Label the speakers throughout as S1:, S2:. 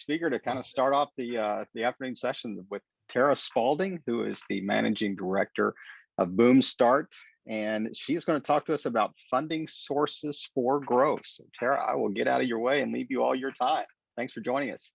S1: speaker to kind of start off the afternoon session with Tara Spalding, who is the managing director of BoomStart, and she is going to talk to us about funding sources for growth. So, Tara, I will get out of your way and leave you all your time. Thanks for joining us.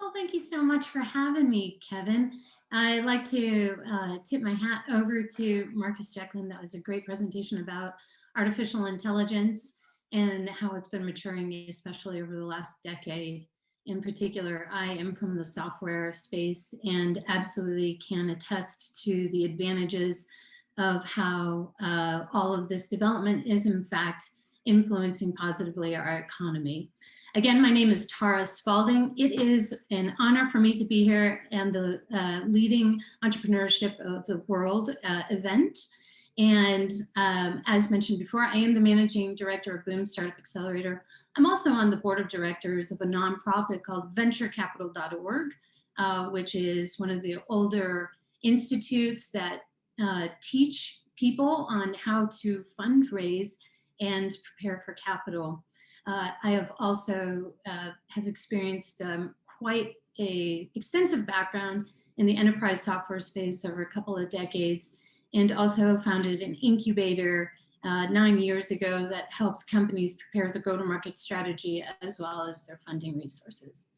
S2: Well, thank you so much for having me, Kevin. I'd like to tip my hat over to Marcus Jacklin. That was a great presentation about artificial intelligence and how it's been maturing, especially over the last decade. In particular, I am from the software space and absolutely can attest to the advantages of how all of this development is in fact influencing positively our economy. Again, my name is Tara Spalding. It is an honor for me to be here and the leading entrepreneurship of the world event. And as mentioned before, I am the managing director of BoomStartup Accelerator. I'm also on the board of directors of a nonprofit called venturecapital.org, which is one of the older institutes that teach people on how to fundraise and prepare for capital. I have also have experienced quite a extensive background in the enterprise software space over a couple of decades, and also founded an incubator 9 years ago that helped companies prepare the go-to-market strategy as well as their funding resources.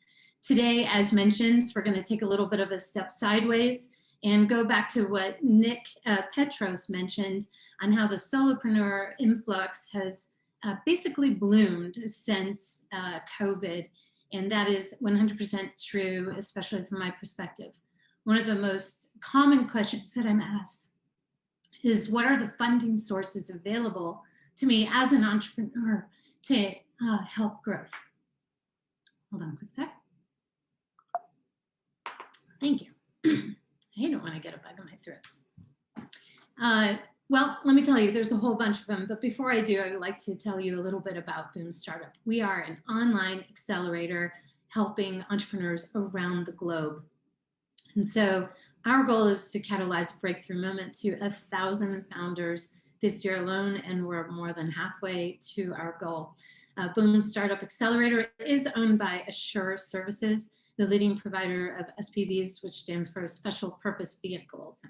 S2: Today, as mentioned, we're going to take a little bit of a step sideways and go back to what Nick Petros mentioned on how the solopreneur influx has basically bloomed since COVID, and that is 100% true, especially from my perspective. One of the most common questions that I'm asked is, what are the funding sources available to me as an entrepreneur to help growth? Hold on a quick sec. Thank you. I hate it when I get a bug in my throat. Well, let me tell you, there's a whole bunch of them, but before I do, I would like to tell you a little bit about BoomStartup. We are an online accelerator helping entrepreneurs around the globe. And so our goal is to catalyze a breakthrough moment to 1,000 founders this year alone, and we're more than halfway to our goal. BoomStartup Accelerator is owned by Assure Services, the leading provider of SPVs, which stands for Special Purpose Vehicles.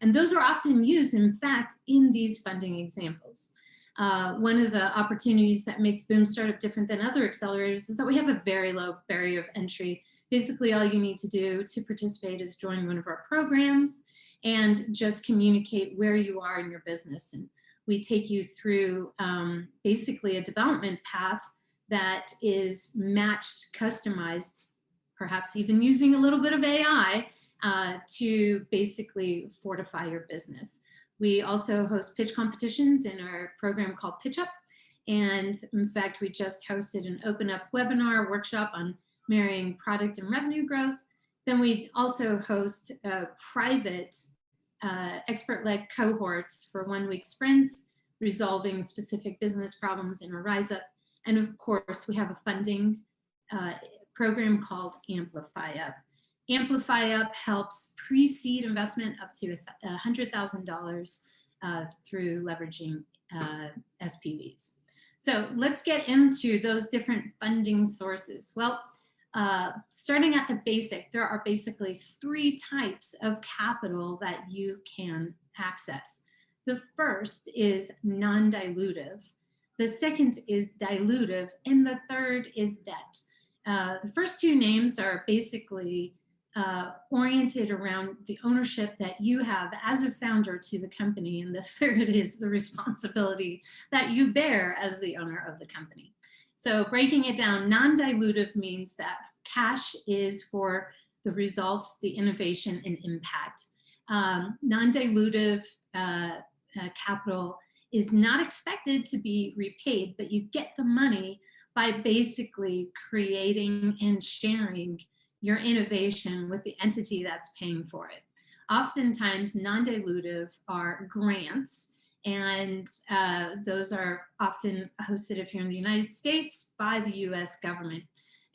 S2: And those are often used, in fact, in these funding examples. One of the opportunities that makes BoomStartup different than other accelerators is that we have a very low barrier of entry. Basically, all you need to do to participate is join one of our programs and just communicate where you are in your business. And we take you through basically a development path that is matched, customized, perhaps even using a little bit of AI to basically fortify your business. We also host pitch competitions in our program called Pitch Up. And in fact, we just hosted an Open Up webinar workshop on marrying product and revenue growth. Then we also host private expert-led cohorts for 1-week sprints, resolving specific business problems in a Rise Up. And of course, we have a funding program called Amplify Up. Amplify Up helps pre-seed investment up to $100,000 through leveraging SPVs. So let's get into those different funding sources. Well, starting at the basic, there are basically 3 types of capital that you can access. The first is non-dilutive. The second is dilutive, and the third is debt. The first 2 names are basically oriented around the ownership that you have as a founder to the company, and the third is the responsibility that you bear as the owner of the company. So breaking it down, non-dilutive means that cash is for the results, the innovation, and impact. Non-dilutive capital is not expected to be repaid, but you get the money by basically creating and sharing your innovation with the entity that's paying for it. Oftentimes, non-dilutive are grants, and those are often hosted, if you're in the United States, by the US government.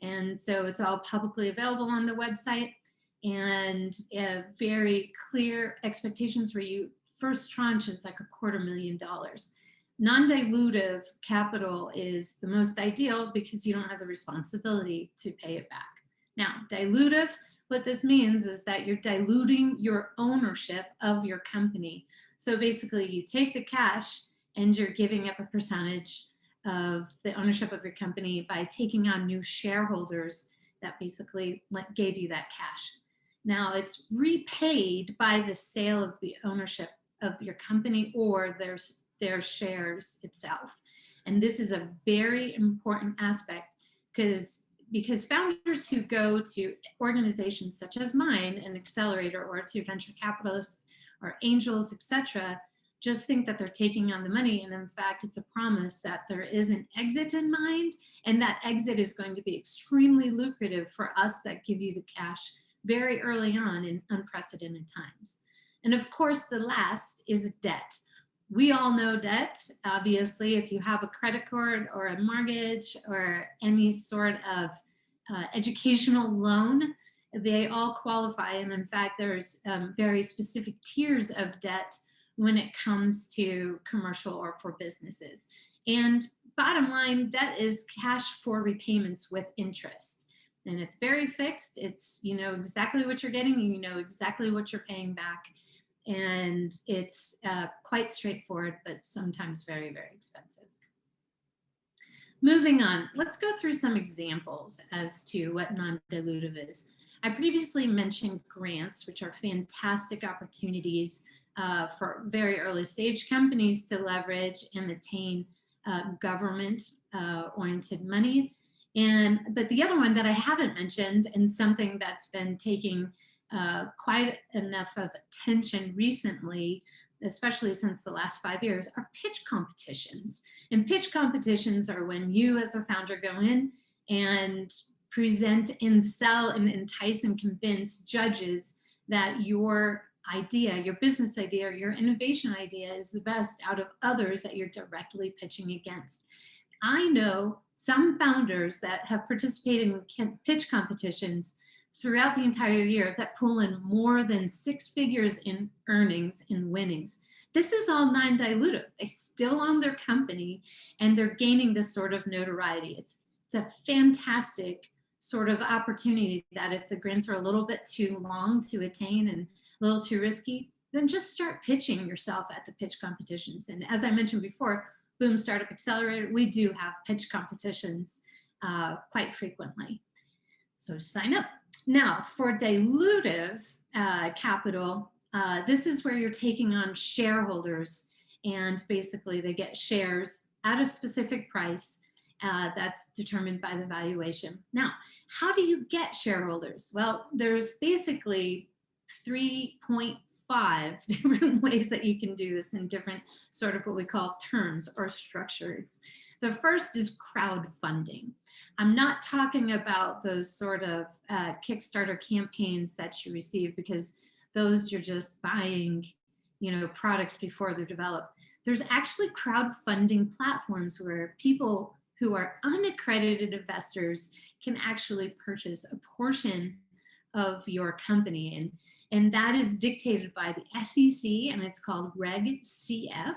S2: And so it's all publicly available on the website, and very clear expectations for you. First tranche is like $250,000. Non-dilutive capital is the most ideal because you don't have the responsibility to pay it back. Now, dilutive, what this means is that you're diluting your ownership of your company. So basically, you take the cash and you're giving up a percentage of the ownership of your company by taking on new shareholders that basically gave you that cash. Now, it's repaid by the sale of the ownership of your company or their shares itself. And this is a very important aspect because founders who go to organizations such as mine, an accelerator, or to venture capitalists or angels, etc., just think that they're taking on the money. And in fact, it's a promise that there is an exit in mind, and that exit is going to be extremely lucrative for us that give you the cash very early on in unprecedented times. And of course, the last is debt. We all know debt. Obviously, if you have a credit card or a mortgage or any sort of educational loan, they all qualify. And in fact, there's very specific tiers of debt when it comes to commercial or for businesses. And bottom line, debt is cash for repayments with interest. And it's very fixed. It's, you know exactly what you're getting, and you know exactly what you're paying back. And it's quite straightforward, but sometimes very, very expensive. Moving on, let's go through some examples as to what non-dilutive is. I previously mentioned grants, which are fantastic opportunities for very early stage companies to leverage and attain government-oriented money. But the other one that I haven't mentioned, and something that's been taking quite enough of attention recently, especially since the last 5 years, are pitch competitions. And pitch competitions are when you as a founder go in and present and sell and entice and convince judges that your idea, your business idea, or your innovation idea is the best out of others that you're directly pitching against. I know some founders that have participated in pitch competitions throughout the entire year that pull in more than 6 figures in earnings and winnings. This is all non-dilutive. They still own their company and they're gaining this sort of notoriety. It's a fantastic sort of opportunity that if the grants are a little bit too long to attain and a little too risky, then just start pitching yourself at the pitch competitions. And as I mentioned before, BoomStartup Accelerator, we do have pitch competitions quite frequently. So sign up. Now, for dilutive capital, this is where you're taking on shareholders, and basically they get shares at a specific price that's determined by the valuation. Now, how do you get shareholders? Well, there's basically 3.5 different ways that you can do this in different sort of what we call terms or structures. The first is crowdfunding. I'm not talking about those sort of Kickstarter campaigns that you receive, because those you're just buying, products before they're developed. There's actually crowdfunding platforms where people who are unaccredited investors can actually purchase a portion of your company. And that is dictated by the SEC, and it's called Reg CF.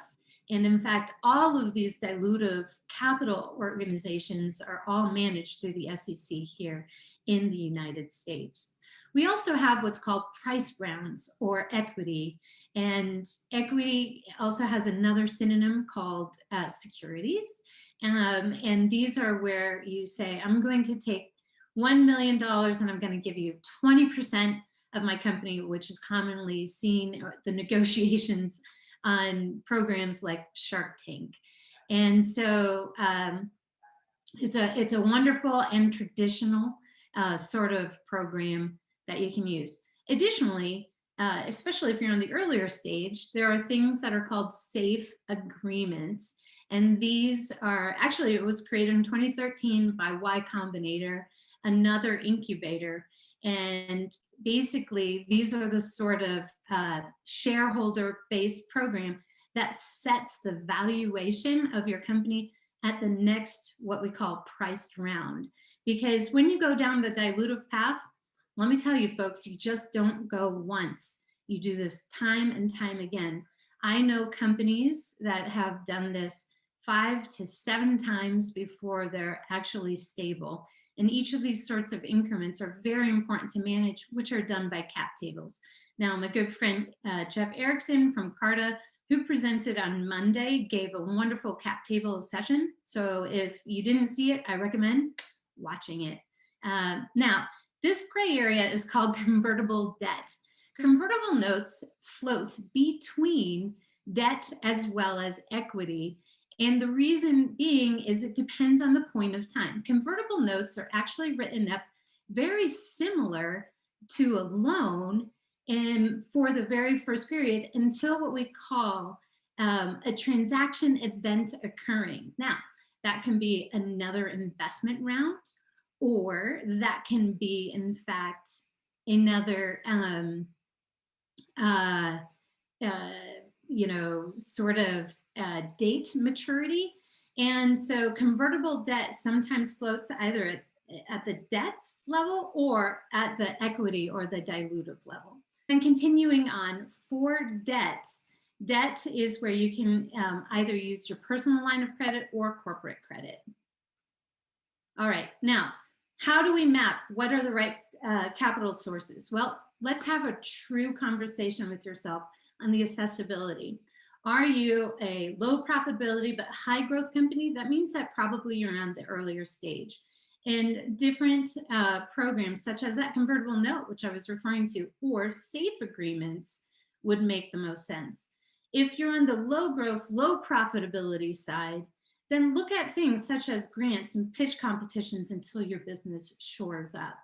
S2: And in fact, all of these dilutive capital organizations are all managed through the SEC here in the United States. We also have what's called price rounds or equity. And equity also has another synonym called securities. And these are where you say, I'm going to take $1 million and I'm going to give you 20% of my company, which is commonly seen at the negotiations on programs like Shark Tank. And so it's a wonderful and traditional sort of program that you can use. Additionally, especially if you're on the earlier stage, there are things that are called safe agreements. And these are, actually it was created in 2013 by Y Combinator, another incubator. And basically, these are the sort of shareholder-based program that sets the valuation of your company at the next, what we call priced round. Because when you go down the dilutive path, let me tell you folks, you just don't go once. You do this time and time again. I know companies that have done this 5 to 7 times before they're actually stable. And each of these sorts of increments are very important to manage, which are done by cap tables. Now, my good friend Jeff Erickson from Carta, who presented on Monday, gave a wonderful cap table session. So if you didn't see it, I recommend watching it. Now, this gray area is called convertible debt. Convertible notes float between debt as well as equity. And the reason being is it depends on the point of time. Convertible notes are actually written up very similar to a loan and for the very first period until what we call a transaction event occurring. Now, that can be another investment round, or that can be, in fact, another sort of date maturity. And so convertible debt sometimes floats either at the debt level or at the equity or the dilutive level. And continuing on, for debt, debt is where you can either use your personal line of credit or corporate credit. All right, now, how do we map? What are the right capital sources? Well, let's have a true conversation with yourself on the accessibility. Are you a low profitability but high growth company? That means that probably you're on the earlier stage. And different programs such as that convertible note, which I was referring to, or safe agreements would make the most sense. If you're on the low growth, low profitability side, then look at things such as grants and pitch competitions until your business shores up.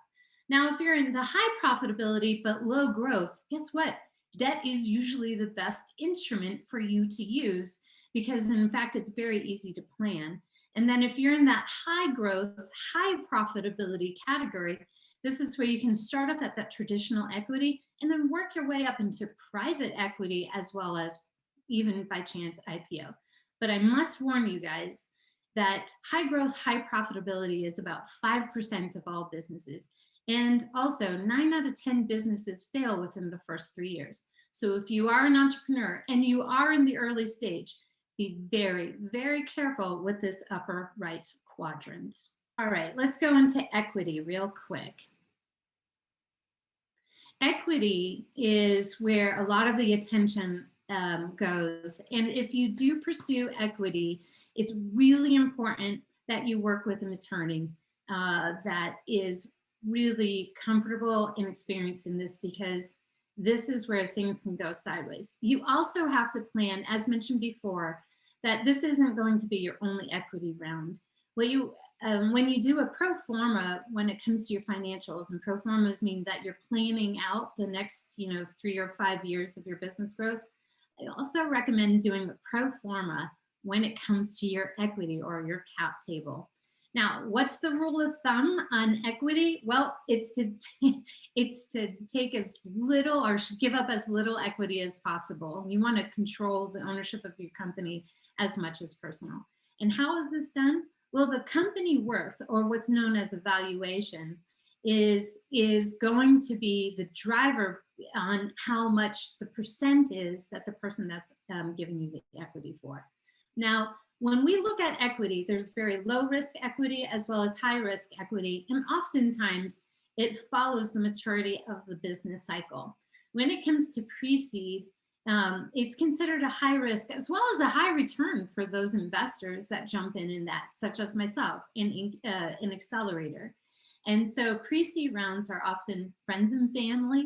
S2: Now, if you're in the high profitability but low growth, guess what? Debt is usually the best instrument for you to use because, in fact, it's very easy to plan. And then if you're in that high growth, high profitability category, this is where you can start off at that traditional equity and then work your way up into private equity as well as even by chance IPO. But I must warn you guys that high growth, high profitability is about 5% of all businesses. And also 9 out of 10 businesses fail within the first 3 years. So if you are an entrepreneur and you are in the early stage, be very, very careful with this upper right quadrant. All right, let's go into equity real quick. Equity is where a lot of the attention goes. And if you do pursue equity, it's really important that you work with an attorney that is really comfortable and experienced in this, because this is where things can go sideways. You also have to plan, as mentioned before, that this isn't going to be your only equity round. When you do a pro forma, when it comes to your financials, and pro formas mean that you're planning out the next 3 or 5 years of your business growth, I also recommend doing a pro forma when it comes to your equity or your cap table. Now, what's the rule of thumb on equity? Well, it's to take as little or give up as little equity as possible. You want to control the ownership of your company as much as personal. And how is this done? Well, the company worth, or what's known as a valuation, is going to be the driver on how much the percent is that the person that's giving you the equity for. Now, when we look at equity, there's very low risk equity as well as high risk equity, and oftentimes it follows the maturity of the business cycle. When it comes to pre-seed, it's considered a high risk as well as a high return for those investors that jump in that, such as myself, in an accelerator. And so pre-seed rounds are often friends and family,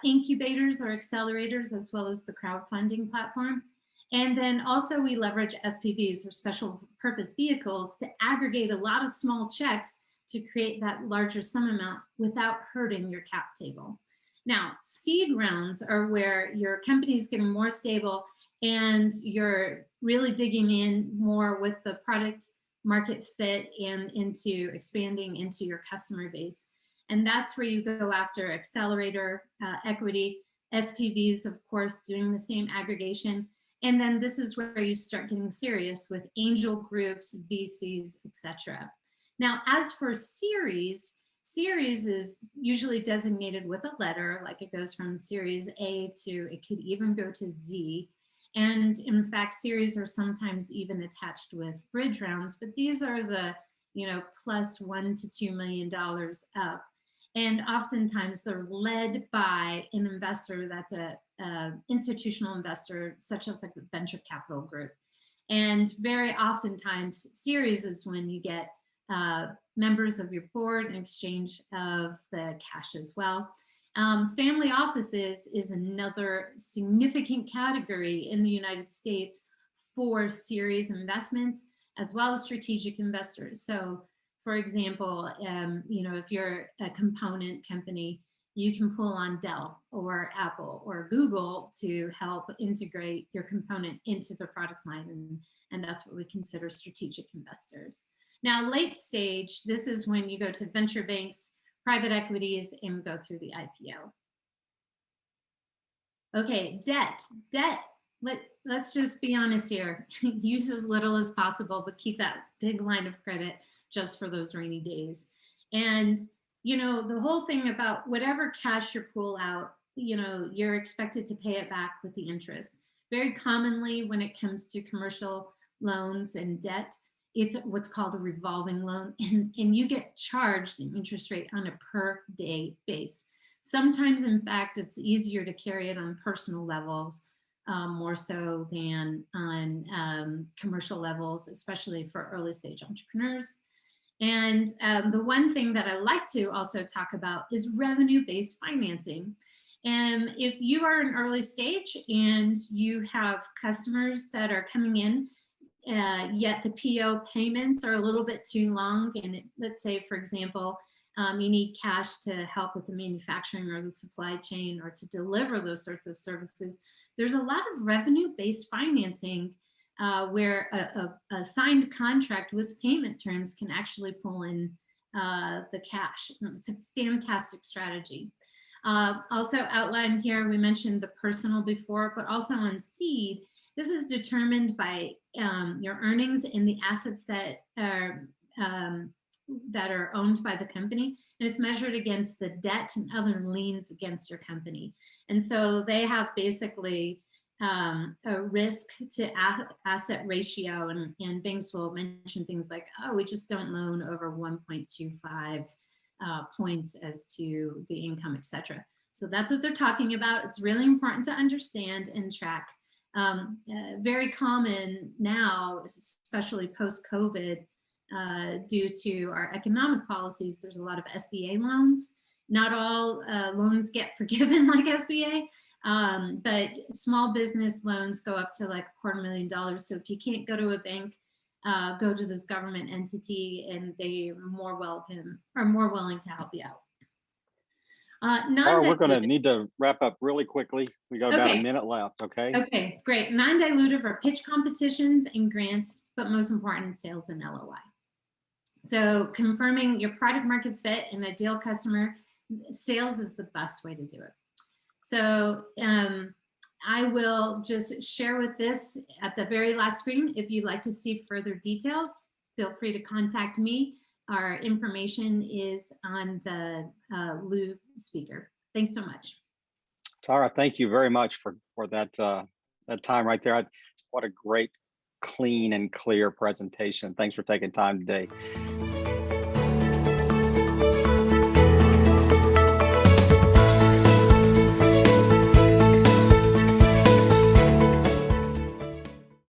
S2: incubators or accelerators, as well as the crowdfunding platform. And then also we leverage SPVs, or special purpose vehicles, to aggregate a lot of small checks to create that larger sum amount without hurting your cap table. Now, seed rounds are where your company is getting more stable and you're really digging in more with the product market fit and into expanding into your customer base. And that's where you go after accelerator equity, SPVs, of course, doing the same aggregation. And then this is where you start getting serious with angel groups, VCs, etc. Now, as for series is usually designated with a letter, like it goes from series A to, it could even go to Z. And in fact, series are sometimes even attached with bridge rounds, but these are the plus $1 to $2 million up. And oftentimes they're led by an investor that's a institutional investor, such as like a venture capital group. And very oftentimes, series is when you get members of your board in exchange of the cash as well. Family offices is another significant category in the United States for series investments, as well as strategic investors. So, for example, if you're a component company, you can pull on Dell or Apple or Google to help integrate your component into the product line, and that's what we consider strategic investors. Now, late stage, this is when you go to venture banks, private equities, and go through the IPO. Okay, debt. Let's just be honest here. Use as little as possible, but keep that big line of credit just for those rainy days. And the whole thing about whatever cash you pull out, you're expected to pay it back with the interest. Very commonly when it comes to commercial loans and debt, it's what's called a revolving loan, and you get charged an interest rate on a per day base. Sometimes, in fact, it's easier to carry it on personal levels, more so than on commercial levels, especially for early stage entrepreneurs. And the one thing that I like to also talk about is revenue-based financing. And if you are an early stage and you have customers that are coming in, yet the PO payments are a little bit too long, and let's say, for example, you need cash to help with the manufacturing or the supply chain or to deliver those sorts of services, there's a lot of revenue-based financing where a signed contract with payment terms can actually pull in the cash. It's a fantastic strategy. Also outlined here, we mentioned the personal before, but also on seed, this is determined by your earnings and the assets that are owned by the company, and it's measured against the debt and other liens against your company. And so they have basically a risk to asset ratio, and banks will mention things like, oh, we just don't loan over 1.25 points as to the income, etc. So that's what they're talking about. It's really important to understand and track. Very common now, especially post-COVID, due to our economic policies, there's a lot of SBA loans. Not all loans get forgiven like SBA, but small business loans go up to like $250,000. So if you can't go to a bank, go to this government entity, and they are more willing to help you out.
S1: We're going to need to wrap up really quickly. We got about a minute left, okay?
S2: Okay, great. Non-dilutive are pitch competitions and grants, but most important, sales and LOI. So confirming your product market fit and ideal customer, sales is the best way to do it. So I will just share with this at the very last screen. If you'd like to see further details, feel free to contact me. Our information is on the Lou speaker. Thanks so much.
S1: Tara, thank you very much for that time right there. What a great, clean and clear presentation. Thanks for taking time today.